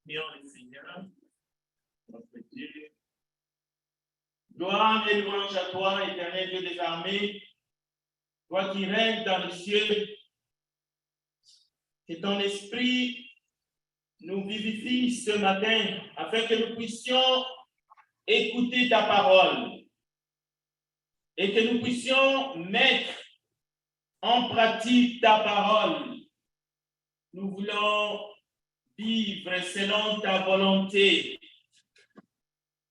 Prions le Seigneur, notre Dieu. Gloire et louange à toi, éternel Dieu des armées, toi qui règnes dans les cieux, que ton esprit nous vivifie ce matin afin que nous puissions écouter ta parole et que nous puissions mettre en pratique ta parole. Nous voulons vivre selon ta volonté.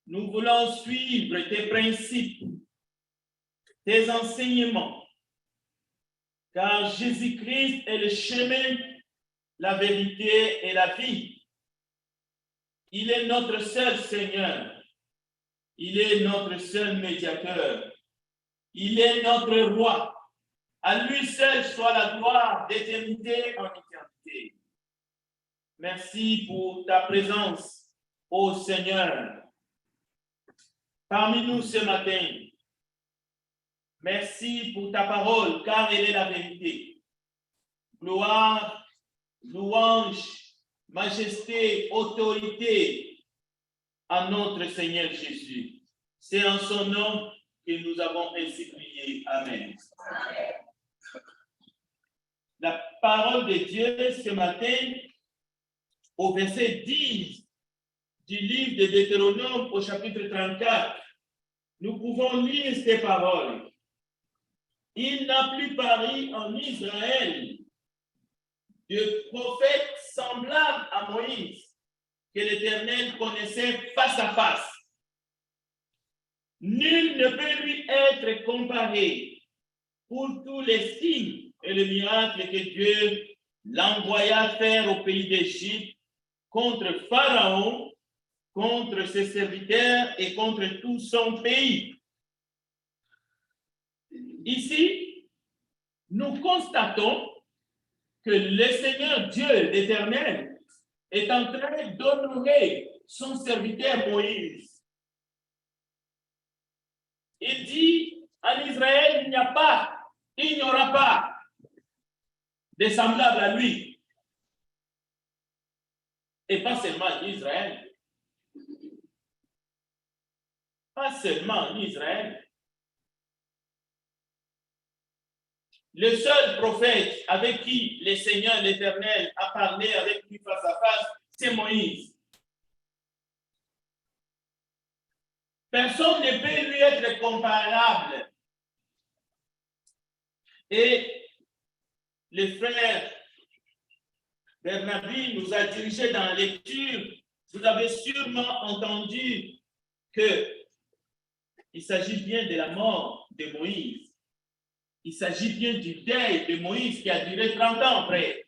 Nous voulons suivre tes principes, tes enseignements, car Jésus-Christ est le chemin, la vérité et la vie. Il est notre seul Seigneur. Il est notre seul médiateur. Il est notre roi. À lui seul soit la gloire d'éternité en éternité. Merci pour ta présence, ô Seigneur, parmi nous ce matin. Merci pour ta parole, car elle est la vérité. Gloire, louange, majesté, autorité à notre Seigneur Jésus. C'est en son nom que nous avons ainsi prié. Amen. Amen. La parole de Dieu ce matin, au verset 10 du livre de Deutéronome au chapitre 34, nous pouvons lire ces paroles. Il n'a plus paru en Israël de prophète semblable à Moïse que l'Éternel connaissait face à face. Nul ne peut lui être comparé pour tous les signes et les miracles que Dieu l'envoya faire au pays d'Égypte contre Pharaon, contre ses serviteurs et contre tout son pays. Ici, nous constatons que le Seigneur Dieu l'Éternel est en train d'honorer son serviteur Moïse. Il dit en Israël, il n'y aura pas de semblable à lui. Et pas seulement en Israël. Pas seulement en Israël. Le seul prophète avec qui le Seigneur l'Éternel a parlé avec lui face à face, c'est Moïse. Personne ne peut lui être comparable. Et le frère Bernabé nous a dirigés dans la lecture. Vous avez sûrement entendu qu'il s'agit bien de la mort de Moïse. Il s'agit bien du deuil de Moïse qui a duré 30 ans après.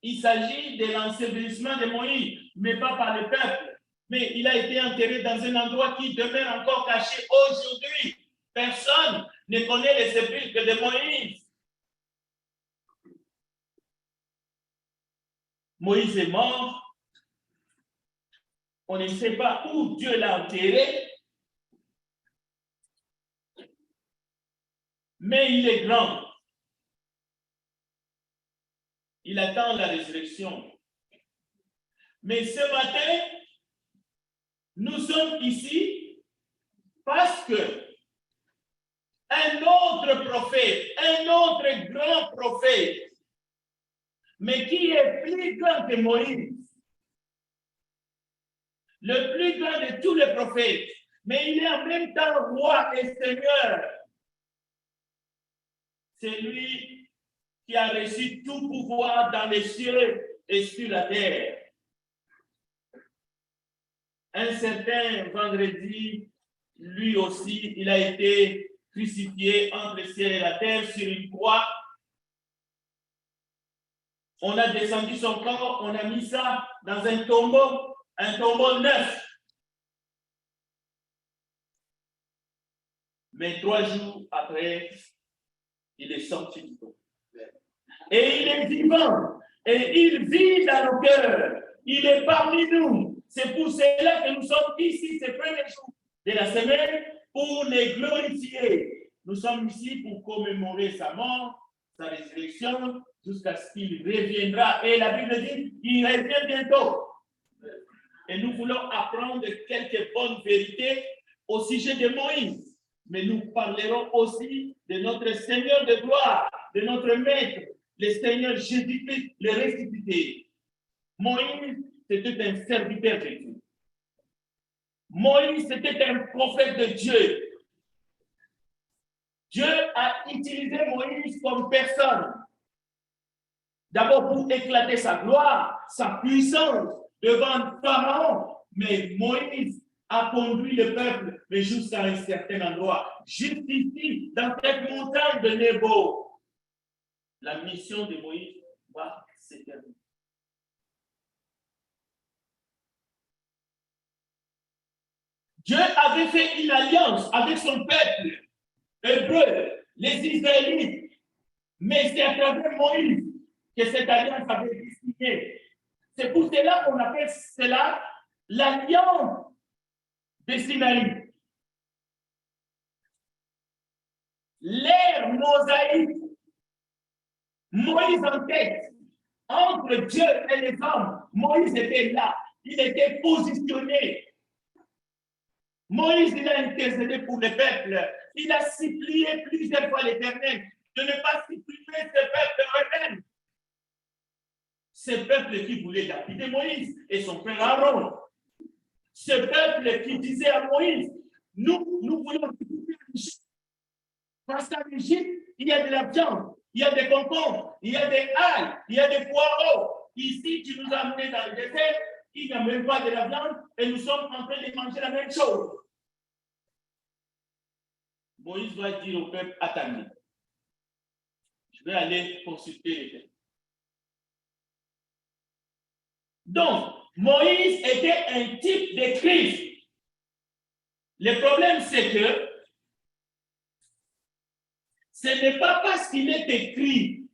Il s'agit de l'ensevelissement de Moïse, mais pas par le peuple. Mais il a été enterré dans un endroit qui demeure encore caché aujourd'hui. Personne ne connaît les sépulcres de Moïse. Moïse est mort. On ne sait pas où Dieu l'a enterré. Mais il est grand. Il attend la résurrection. Mais ce matin, nous sommes ici parce que un autre prophète, un autre grand prophète, mais qui est plus grand que Moïse, le plus grand de tous les prophètes, mais il est en même temps roi et seigneur. C'est lui qui a reçu tout pouvoir dans les cieux et sur la terre. Un certain vendredi, lui aussi, il a été crucifié entre le ciel et la terre sur une croix. On a descendu son corps, on a mis ça dans un tombeau neuf. Mais 3 jours après, il est sorti du tombeau. Et il est vivant. Et il vit dans nos cœurs. Il est parmi nous. C'est pour cela que nous sommes ici ces premiers jours de la semaine pour les glorifier. Nous sommes ici pour commémorer sa mort, sa résurrection, jusqu'à ce qu'il reviendra. Et la Bible dit qu'il revient bientôt. et nous voulons apprendre quelques bonnes vérités au sujet de Moïse. Mais nous parlerons aussi de notre Seigneur de gloire, de notre Maître, le Seigneur Jésus-Christ, le ressuscité. Moïse, c'était un serviteur de Dieu. Moïse, c'était un prophète de Dieu. Dieu a utilisé Moïse comme personne. D'abord pour éclater sa gloire, sa puissance devant Pharaon. Mais Moïse a conduit le peuple, mais jusqu'à un certain endroit. Juste ici, dans cette montagne de Nebo, la mission de Moïse va se terminer. Dieu avait fait une alliance avec son peuple hébreu, les Israélites. Mais c'est à travers Moïse que cette alliance avait été signée. C'est pour cela qu'on appelle cela l'alliance de Sinaï. L'ère mosaïque, Moïse en tête, entre Dieu et les hommes, Moïse était là, il était positionné. Moïse, il a intercédé pour le peuple, il a supplié plusieurs fois l'Éternel de ne pas supprimer ce peuple rebelle. Ce peuple qui voulait lapider Moïse et son frère Aaron. Ce peuple qui disait à Moïse, nous voulons l'Égypte. Parce qu'en Égypte, il y a de la viande, il y a des concombres, il y a des ailes, il y a des poireaux. Ici, tu nous as amenés dans le désert, il n'y a même pas de la viande et nous sommes en train de manger la même chose. Moïse va dire au peuple, attendez, je vais aller consulter les peuples. Donc, Moïse était un type de Christ. Le problème, c'est que ce n'est pas parce qu'il est écrit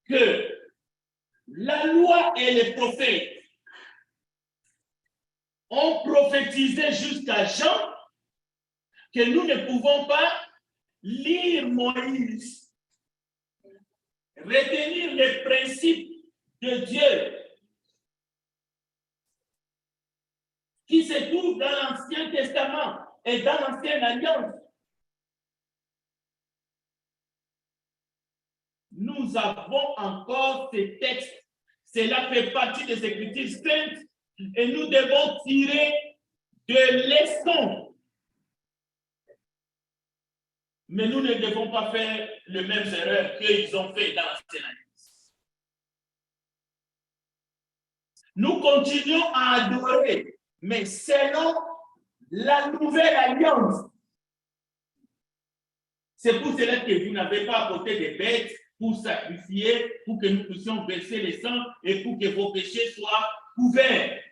que la loi et les prophètes ont prophétisé jusqu'à Jean que nous ne pouvons pas lire Moïse, retenir les principes de Dieu qui se trouvent dans l'Ancien Testament et dans l'Ancienne Alliance. Nous avons encore ces textes. Cela fait partie des Écritures saintes et nous devons tirer de leçons. Mais nous ne devons pas faire les mêmes erreurs qu'ils ont fait dans l'Ancienne Alliance. Nous continuons à adorer, mais selon la nouvelle alliance. C'est pour cela que vous n'avez pas apporté des bêtes pour sacrifier, pour que nous puissions verser le sang et pour que vos péchés soient couverts.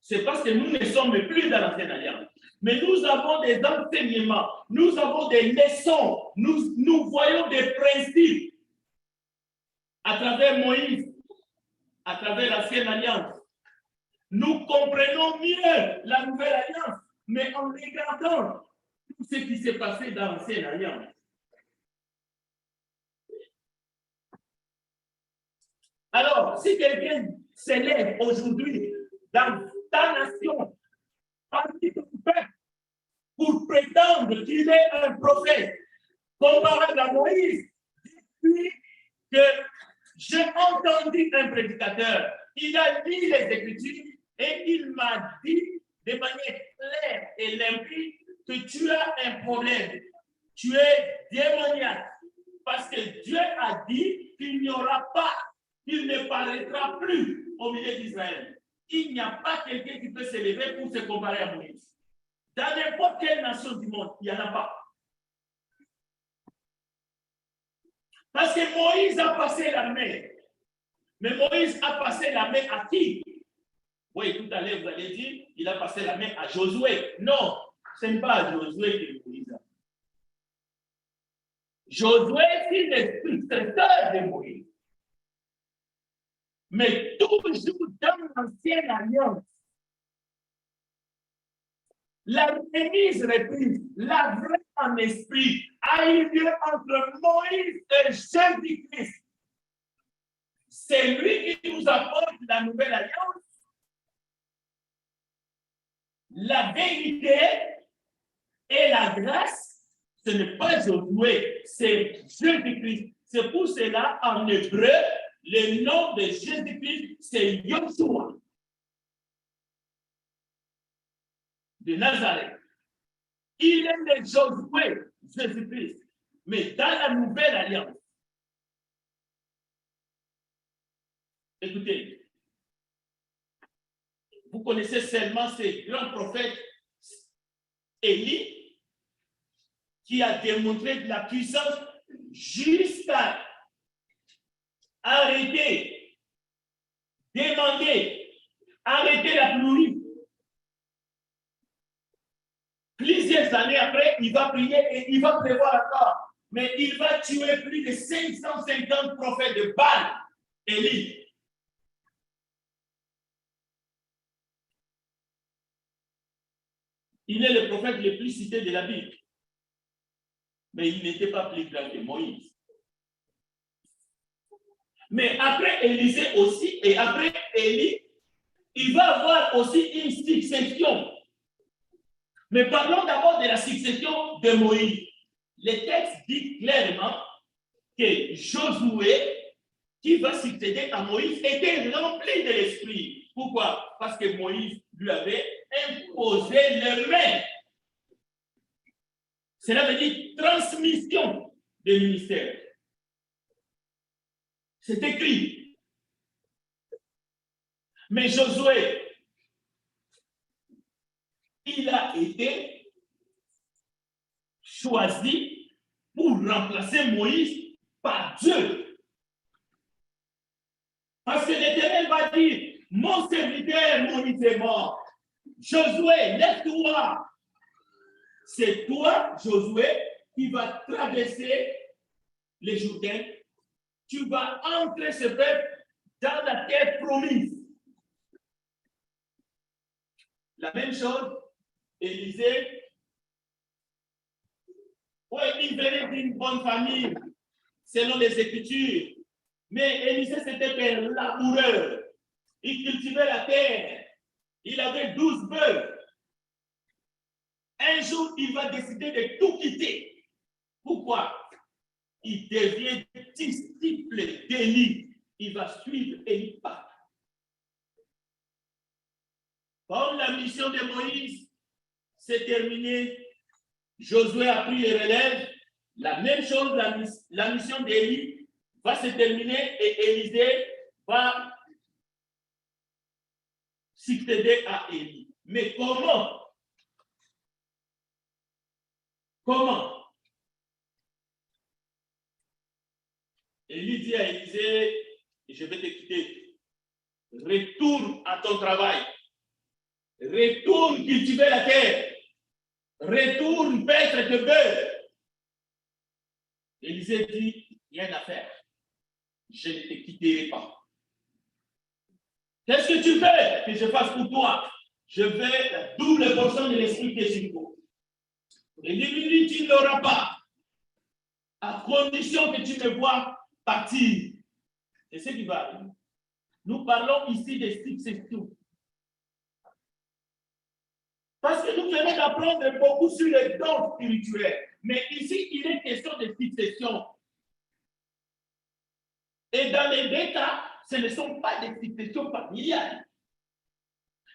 C'est parce que nous ne sommes plus dans l'Ancienne Alliance. Mais nous avons des enseignements, nous avons des leçons, nous voyons des principes à travers Moïse, à travers l'Ancienne Alliance. Nous comprenons mieux la Nouvelle Alliance, mais en regardant tout ce qui s'est passé dans l'Ancienne Alliance. Alors, si quelqu'un s'élève aujourd'hui dans ta nation, parmi ton peuple, pour prétendre qu'il est un prophète, comparable à Moïse, depuis que j'ai entendu un prédicateur, il a lu les Écritures et il m'a dit de manière claire et limpide que tu as un problème. Tu es démoniaque. Parce que Dieu a dit qu'il n'y aura pas, qu'il ne paraîtra plus au milieu d'Israël. Il n'y a pas quelqu'un qui peut s'élever pour se comparer à Moïse. Dans n'importe quelle nation du monde, il n'y en a pas. Parce que Moïse a passé la main. Mais Moïse a passé la main à qui? Oui, tout à l'heure, vous allez dire, il a passé la main à Josué. Non, ce n'est pas à Josué que Moïse a. Josué, c'est le successeur de Moïse. Mais toujours dans l'Ancienne Alliance, la remise reprise, la vraie en esprit, a eu lieu entre Moïse et Jésus-Christ. C'est lui qui nous apporte la nouvelle alliance la vérité et la grâce, ce n'est pas Josué, c'est Jésus-Christ. C'est pour cela, en hébreu, le nom de Jésus-Christ, c'est Yoshua de Nazareth. Il est le Josué, Jésus-Christ. Mais dans la nouvelle alliance, écoutez, vous connaissez seulement ces grands prophètes, Élie, qui a démontré de la puissance jusqu'à arrêter, demander, arrêter la pluie. Plusieurs années après, il va prier et il va prévoir encore. Mais il va tuer plus de 550 prophètes de Baal, Élie. Il est le prophète le plus cité de la Bible. Mais il n'était pas plus grand que Moïse. Mais après Élisée aussi, et après Élie, il va avoir aussi une succession. Mais parlons d'abord de la succession de Moïse. Le texte dit clairement que Josué, qui va succéder à Moïse, était rempli de l'esprit. Pourquoi? Parce que Moïse lui avait imposé les mains. Cela veut dire transmission des ministères. C'est écrit. Mais Josué, il a été choisi pour remplacer Moïse par Dieu. Parce que l'Éternel va dire, mon serviteur Moïse est mort. Josué, lève-toi. C'est toi, Josué, qui vas traverser les Jourdain. Tu vas entrer ce peuple dans la terre promise. La même chose, Élisée, oui, il venait d'une bonne famille, selon les Écritures. Mais Élisée, c'était un laboureur. Il cultivait la terre. Il avait 12 bœufs. Un jour, il va décider de tout quitter. Pourquoi? Il devient disciple d'Élie. Il va suivre Élie pas. Comme la mission de Moïse s'est terminée, Josué a pris les relèves. La même chose, la mission d'Élie va se terminer et Élisée va succéder à Élie. Mais comment? Comment? Élie dit à Élisée, je vais te quitter. Retourne à ton travail. Retourne cultiver la terre. Retourne paître tes bœufs. Élisée dit, rien à faire. Je ne te quitterai pas. Qu'est-ce que tu veux que je fasse pour toi? Je veux la double portion de l'esprit qui est sur toi. Et lui, tu ne l'auras pas, à condition que tu me vois partir. C'est ce qui va arriver. Nous parlons ici de succession. Parce que nous venons d'apprendre beaucoup sur les dons spirituels. Mais ici, il est question de succession. Et dans les deux cas, ce ne sont pas des successions familiales.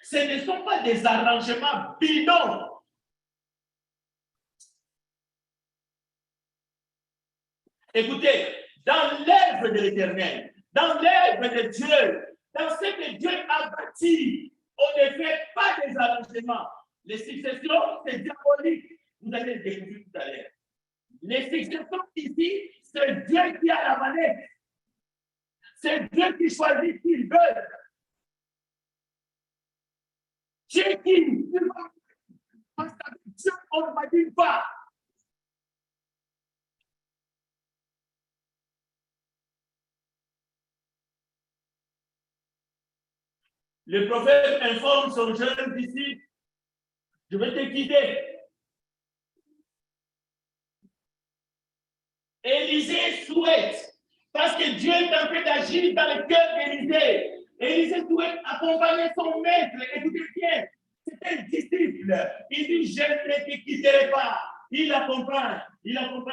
Ce ne sont pas des arrangements bidons. Écoutez, dans l'œuvre de l'Éternel, dans l'œuvre de Dieu, dans ce que Dieu a bâti, on ne fait pas des arrangements. Les successions, c'est diabolique. Vous allez le découvrir tout à l'heure. Les successions ici, c'est Dieu qui a la manette. C'est Dieu qui choisit qui il veut. Dieu qui, parce qu'avec Dieu, on ne va dire pas. Le prophète informe son jeune disciple, je vais te quitter. Élisée souhaite, parce que Dieu est en train d'agir dans le cœur d'Élisée. Élisée souhaite accompagner son maître. Écoutez bien, c'est un disciple disciple. Il dit, je ne te quitterai pas. Il accompagne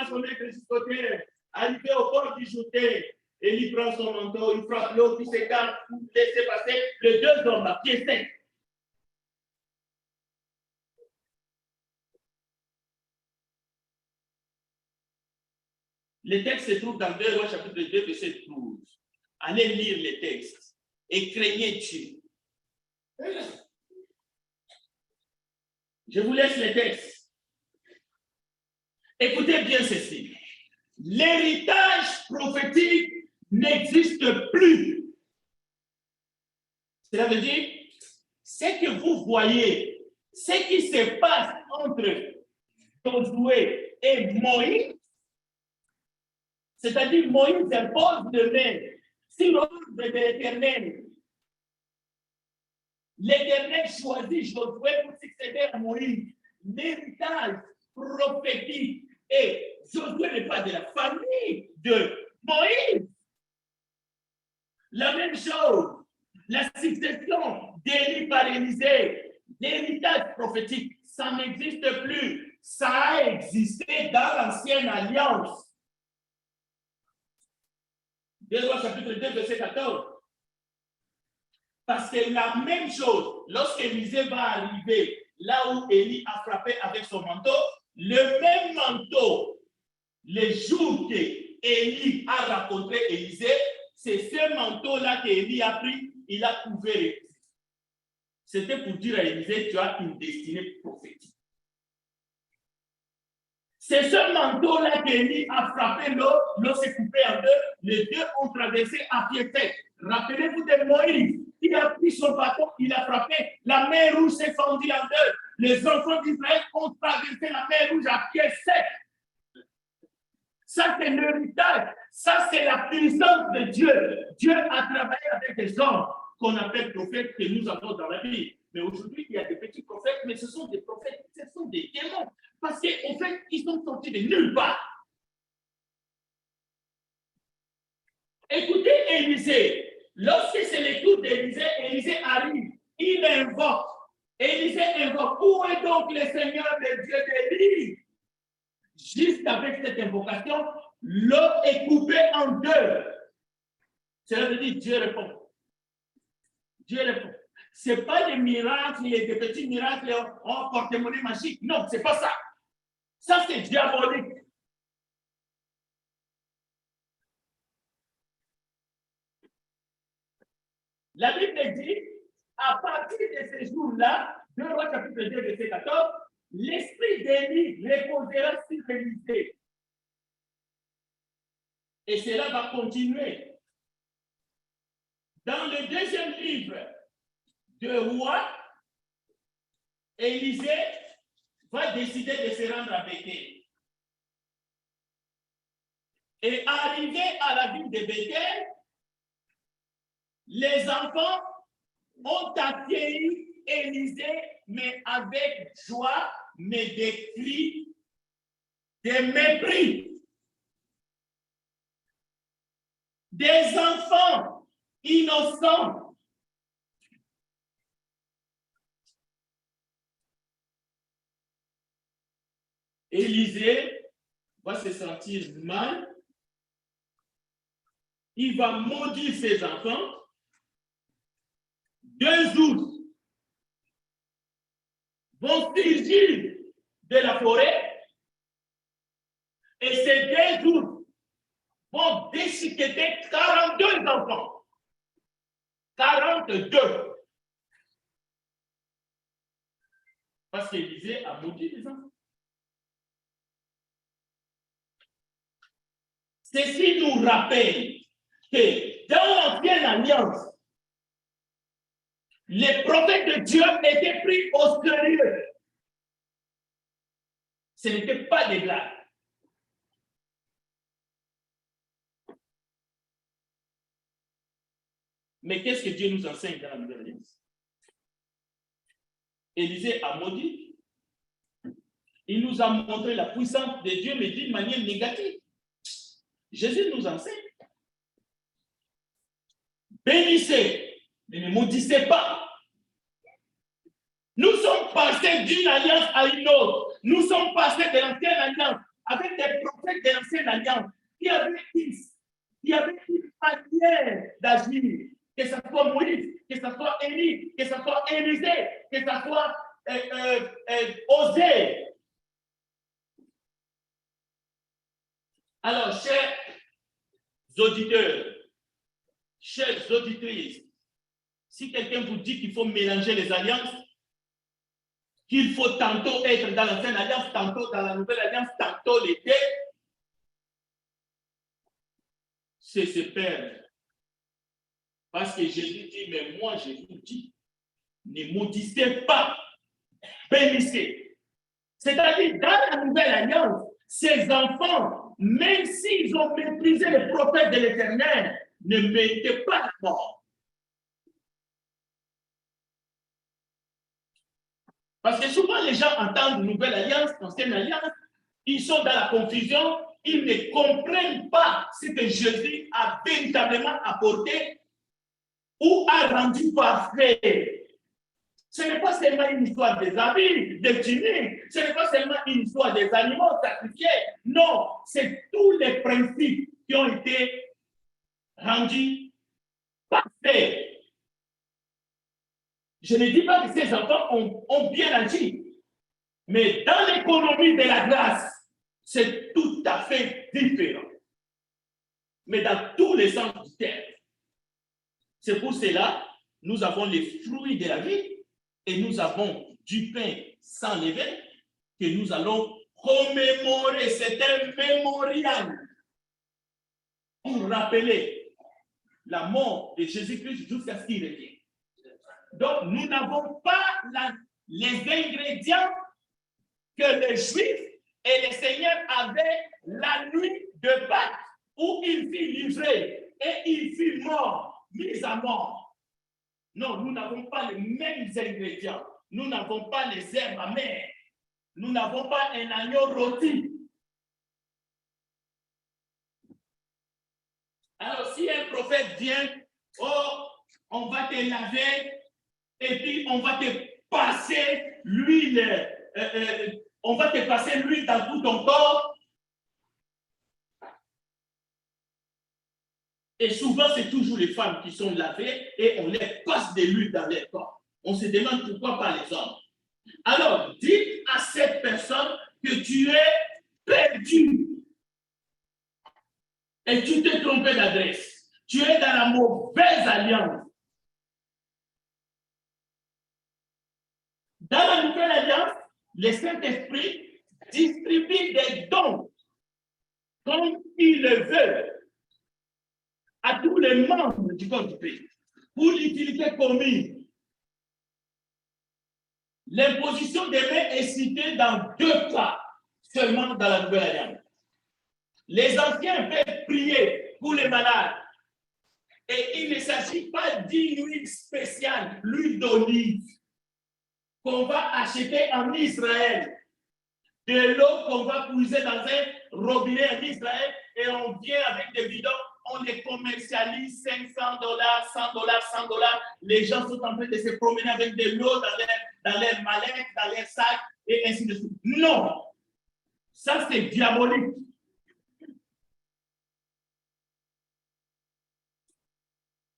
son maître jusqu'au terre. Arrivé au bord du joté, et il prend son manteau, il frappe l'eau, il s'écarte pour laisser passer les deux hommes à pied sec. Les textes se trouvent dans 2 Rois chapitre 2, verset 12. Allez lire les textes et craignez Dieu. Je vous laisse les textes. Écoutez bien ceci. L'héritage prophétique n'existe plus. Cela veut dire, ce que vous voyez, ce qui se passe entre Josué et Moïse, c'est-à-dire Moïse impose de main sur l'ordre de l'Éternel. L'Éternel choisit Josué pour succéder à Moïse. L'héritage prophétique et Josué n'est pas de la famille de Moïse. La même chose, la succession d'Élie par Élisée, l'héritage prophétique, ça n'existe plus. Ça a existé dans l'ancienne alliance. 2 Rois chapitre 2, verset 14. Parce que la même chose, lorsque Élisée va arriver là où Élie a frappé avec son manteau, le même manteau, le jour que Élie a rencontré Élisée, c'est ce manteau-là qu'Élie a pris, il a couvert. C'était pour dire à Élisée, tu as une destinée prophétique. C'est ce manteau-là qu'Élie a frappé l'eau s'est coupée en deux, les deux ont traversé à pied sec. Rappelez-vous de Moïse, il a pris son bâton, il a frappé, la mer rouge s'est fendue en deux. Les enfants d'Israël ont traversé la mer rouge à pied sec. Ça, c'est l'héritage. Ça, c'est la puissance de Dieu. Dieu a travaillé avec des hommes qu'on appelle prophètes que nous avons dans la Bible. Mais aujourd'hui, il y a des petits prophètes, mais ce sont des prophètes, ce sont des démons. Parce qu'en fait, ils sont sortis de nulle part. Écoutez Élisée. Lorsque c'est le tour d'Élisée, Élisée arrive. Il invoque. Élisée invoque. Où est donc le Seigneur de Dieu d'Élie? Juste avec cette invocation, l'eau est coupée en deux. Cela veut dire Dieu répond. Dieu répond. Ce n'est pas des miracles, des petits miracles en porte-monnaie magique. Non, ce n'est pas ça. Ça, c'est diabolique. La Bible dit, à partir de ce jour-là, 2 Rois chapitre 2, verset 14, l'esprit d'Élie reposera sur Élisée. Et cela va continuer. Dans le deuxième livre de Rois, Élisée va décider de se rendre à Bethel. Et arrivé à la ville de Bethel, les enfants ont accueilli Élisée, mais avec joie, mais des cris de mépris. Des enfants innocents. Élisée va se sentir mal. Il va maudire ses enfants. 2 ours vont surgir de la forêt et ces 2 ours vont déchiqueter 42 enfants. 42. Parce qu'Élisée a maudit les enfants. Ceci nous rappelle que dans l'ancienne alliance, les prophètes de Dieu étaient pris au sérieux. Ce n'était pas des blagues. Mais qu'est-ce que Dieu nous enseigne dans la Nouvelle Alliance? Élisée a maudit. Il nous a montré la puissance de Dieu, mais d'une manière négative. Jésus nous enseigne. Bénissez, mais ne maudissez pas. Nous sommes passés d'une alliance à une autre. Nous sommes passés de l'ancienne alliance avec des prophètes de l'ancienne alliance qui avaient une manière d'agir, que ce soit Moïse, que ce soit Élie, que ce soit Élisée, que ce soit Osée. Alors, chers auditeurs, chères auditrices, si quelqu'un vous dit qu'il faut mélanger les alliances, qu'il faut tantôt être dans l'ancienne alliance, tantôt dans la nouvelle alliance, tantôt les deux, c'est se perdre. Parce que Jésus dit, mais moi je vous dis, ne maudissez pas, bénissez. C'est-à-dire, dans la nouvelle alliance, ces enfants, même s'ils ont méprisé les prophètes de l'Éternel, ne méritaient pas la mort. Parce que souvent, les gens entendent nouvelle alliance, ancienne alliance, ils sont dans la confusion, ils ne comprennent pas ce que Jésus a véritablement apporté ou a rendu parfait. Ce n'est pas seulement une histoire des habits, des tuniques, ce n'est pas seulement une histoire des animaux sacrifiés. Non, c'est tous les principes qui ont été rendus parfaits. Je ne dis pas que ces enfants ont bien agi, mais dans l'économie de la grâce, c'est tout à fait différent. Mais dans tous les sens du terme. C'est pour cela, nous avons les fruits de la vie et nous avons du pain sans levain que nous allons commémorer. C'est un mémorial pour rappeler la mort de Jésus-Christ jusqu'à ce qu'il revienne. Donc, nous n'avons pas les ingrédients que les Juifs et les Seigneurs avaient la nuit de Pâques, où il fut livré et il fut mort, mis à mort. Non, nous n'avons pas les mêmes ingrédients. Nous n'avons pas les herbes amères. Nous n'avons pas un agneau rôti. Alors, si un prophète vient, oh, on va te laver, et puis on va te passer l'huile, on va te passer l'huile dans tout ton corps. Et souvent, c'est toujours les femmes qui sont lavées et on les passe de l'huile dans leur corps. On se demande pourquoi pas les hommes. Alors, dites à cette personne que tu es perdu et tu t'es trompé d'adresse. Tu es dans la mauvaise alliance. Dans la nouvelle alliance, le Saint-Esprit distribue des dons comme il le veut à tous les membres du corps du Christ pour l'utilité commune. L'imposition des mains est citée dans 2 cas seulement dans la nouvelle alliance. Les anciens peuvent prier pour les malades et il ne s'agit pas d'une huile spéciale, l'huile d'olive qu'on va acheter en Israël, de l'eau qu'on va puiser dans un robinet en Israël et on vient avec des bidons, on les commercialise $500, $100, $100. Les gens sont en train de se promener avec de l'eau dans leurs mallettes, dans leurs sacs et ainsi de suite. Non, ça c'est diabolique.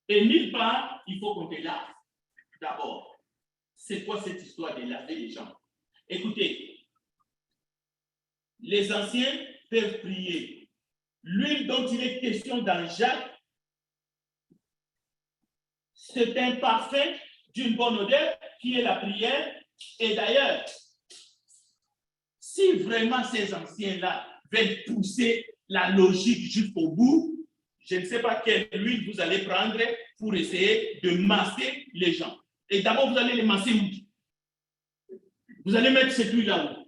Et nulle part, il faut qu'on te lave. D'abord, c'est quoi cette histoire de laver les gens? Écoutez, les anciens peuvent prier. L'huile dont il est question dans Jacques, c'est un parfum d'une bonne odeur qui est la prière. Et d'ailleurs, si vraiment ces anciens-là veulent pousser la logique jusqu'au bout, je ne sais pas quelle huile vous allez prendre pour essayer de masser les gens. Et d'abord, vous allez les masser où? Vous allez mettre cette huile-là où?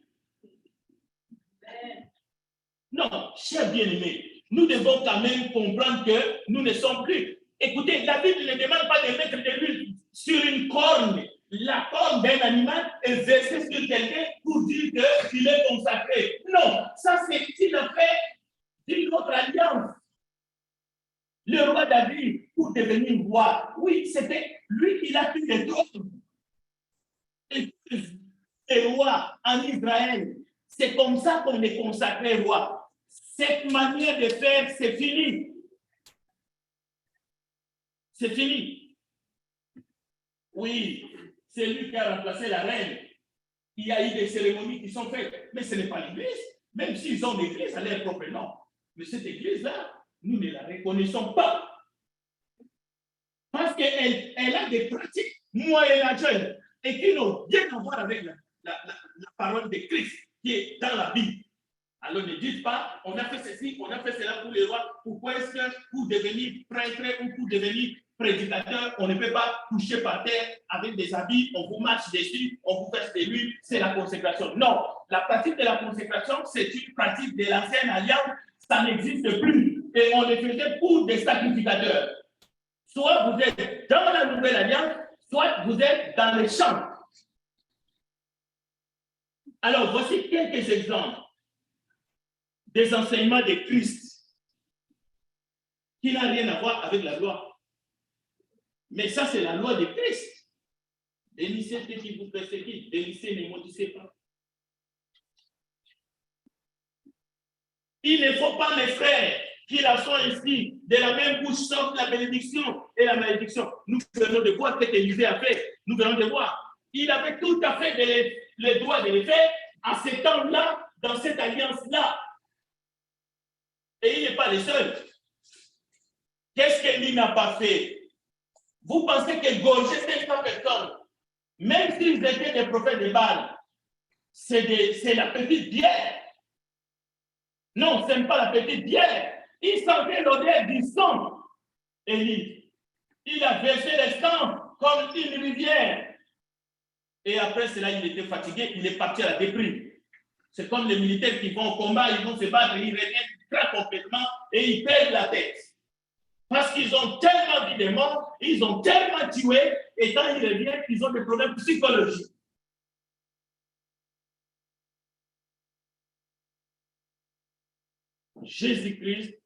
Non, chers bien-aimés, nous devons quand même comprendre que nous ne sommes plus. Écoutez, la Bible ne demande pas de mettre de l'huile sur une corne. La corne d'un animal est versée sur quelqu'un pour dire qu'il est consacré. Non, ça c'est une affaire d'une autre alliance. Le roi David, pour devenir roi, oui, c'était lui qui a pris les trônes. Et les rois en Israël. C'est comme ça qu'on est consacré roi. Cette manière de faire, c'est fini. C'est fini. Oui, c'est lui qui a remplacé la reine. Il y a eu des cérémonies qui sont faites, mais ce n'est pas l'Église. Même s'ils ont l'Église à leur propre nom. Mais cette Église-là, nous ne la reconnaissons pas. Parce qu'elle a des pratiques moyenâgeuses et qui n'ont rien à voir avec la parole de Christ qui est dans la Bible. Alors ne dites pas, on a fait ceci, on a fait cela pour les rois. Pourquoi est-ce que pour devenir prêtre ou pour devenir prédicateur, on ne peut pas coucher par terre avec des habits, on vous marche dessus, on vous fait des l'huile, c'est la consécration. Non, la pratique de la consécration, c'est une pratique de l'ancienne alliance, ça n'existe plus. Et on le faisait pour des sacrificateurs. Soit vous êtes dans la nouvelle alliance, soit vous êtes dans les champs. Alors, voici quelques exemples des enseignements de Christ qui n'a rien à voir avec la loi. Mais ça, c'est la loi de Christ. Dénissez ceux qui vous persécutent, dénissez, ne maudissez pas. Il ne faut pas, mes frères, qu'ils la soient ici, de la même bouche sortent la bénédiction et la malédiction. Nous venons de voir ce qu'Élisée a fait. Nous venons de voir. Il avait tout à fait le droit de le faire à ce temps-là, dans cette alliance-là. Et il n'est pas le seul. Qu'est-ce qu'il n'a pas fait? Vous pensez que gorger 500 personnes, même s'ils étaient des prophètes de Baal, c'est la petite bière. Non, ce n'est pas la petite bière. Il sentait l'odeur du sang. Élie, il a versé le sang comme une rivière. Et après cela, il était fatigué, il est parti à la déprime. C'est comme les militaires qui vont au combat, ils vont se battre, ils reviennent très complètement et ils perdent la tête. Parce qu'ils ont tellement vu des morts, ils ont tellement tué, et quand ils reviennent, ils ont des problèmes psychologiques. Jésus-Christ,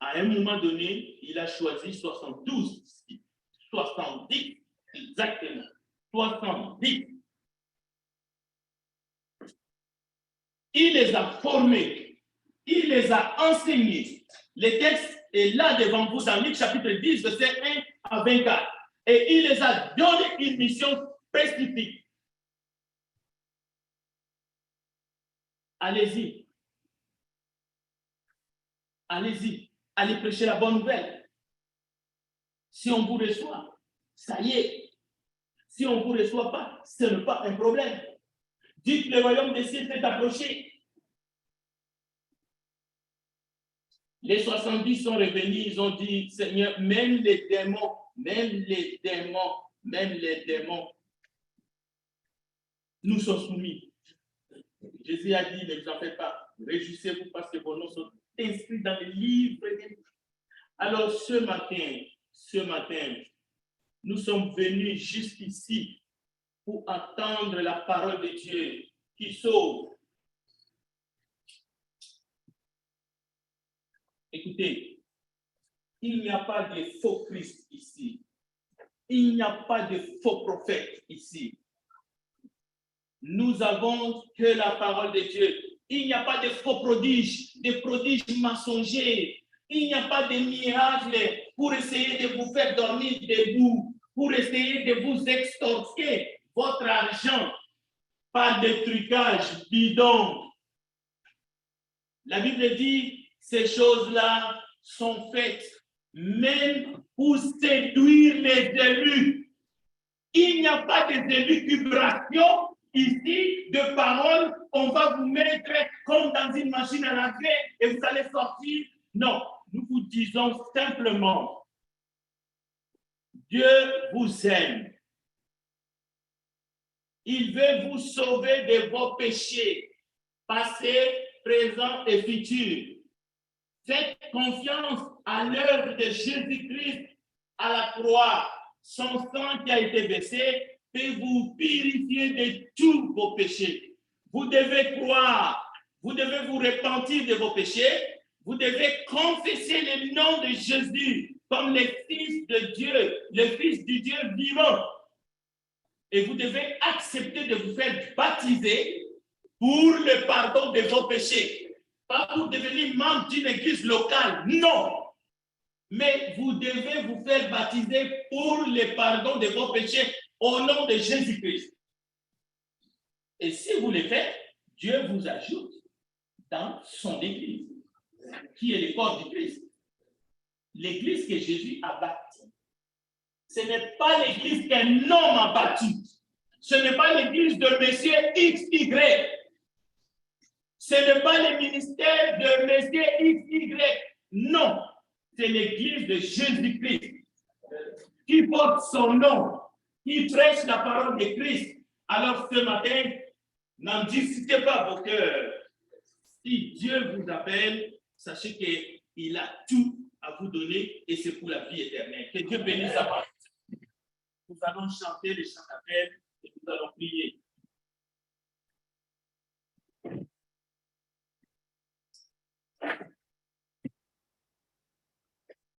à un moment donné, il a choisi 72, 70, exactement, 70. Il les a formés, il les a enseignés. Le texte est là devant vous dans Luc chapitre 10, verset 1 à 24. Et il les a donné une mission spécifique. Allez-y. Allez-y. Allez prêcher la bonne nouvelle. Si on vous reçoit, ça y est. Si on ne vous reçoit pas, ce n'est pas un problème. Dites le royaume des cieux s'est approché. Les 70 sont revenus, ils ont dit, Seigneur, même les démons, nous sommes soumis. Jésus a dit, ne vous en faites pas, réjouissez-vous parce que vos noms sont inscrits dans le livre. Alors ce matin, nous sommes venus jusqu'ici pour attendre la parole de Dieu qui sauve. Écoutez, il n'y a pas de faux Christ ici. Il n'y a pas de faux prophète ici. Nous avons que la parole de Dieu. Il n'y a pas de faux prodiges, de prodiges mensongers. Il n'y a pas de miracles pour essayer de vous faire dormir debout, pour essayer de vous extorquer votre argent par des trucages bidons. La Bible dit, ces choses-là sont faites même pour séduire les élus. Il n'y a pas de d'élucubration ici de paroles. On va vous mettre comme dans une machine à laver et vous allez sortir. Non, nous vous disons simplement, Dieu vous aime. Il veut vous sauver de vos péchés, passés, présents et futurs. Faites confiance à l'œuvre de Jésus-Christ à la croix. Son sang qui a été versé peut vous purifier de tous vos péchés. Vous devez croire, vous devez vous repentir de vos péchés, vous devez confesser le nom de Jésus comme le Fils de Dieu, le Fils du Dieu vivant. et vous devez accepter de vous faire baptiser pour le pardon de vos péchés. Pas pour devenir membre d'une église locale, non. Mais vous devez vous faire baptiser pour le pardon de vos péchés au nom de Jésus-Christ. Et si vous le faites, Dieu vous ajoute dans son église, qui est le corps du Christ. L'église que Jésus a bâtie. Ce n'est pas l'église qu'un homme a bâtie. Ce n'est pas l'église de monsieur XY. Ce n'est pas le ministère de monsieur XY. Non. C'est l'église de Jésus-Christ qui porte son nom, qui prêche la parole de Christ. Alors ce matin, n'en discutez pas vos cœurs. Si Dieu vous appelle, sachez qu'il a tout à vous donner et c'est pour la vie éternelle. Que Dieu bénisse sa parole. Nous allons chanter les chants d'appel.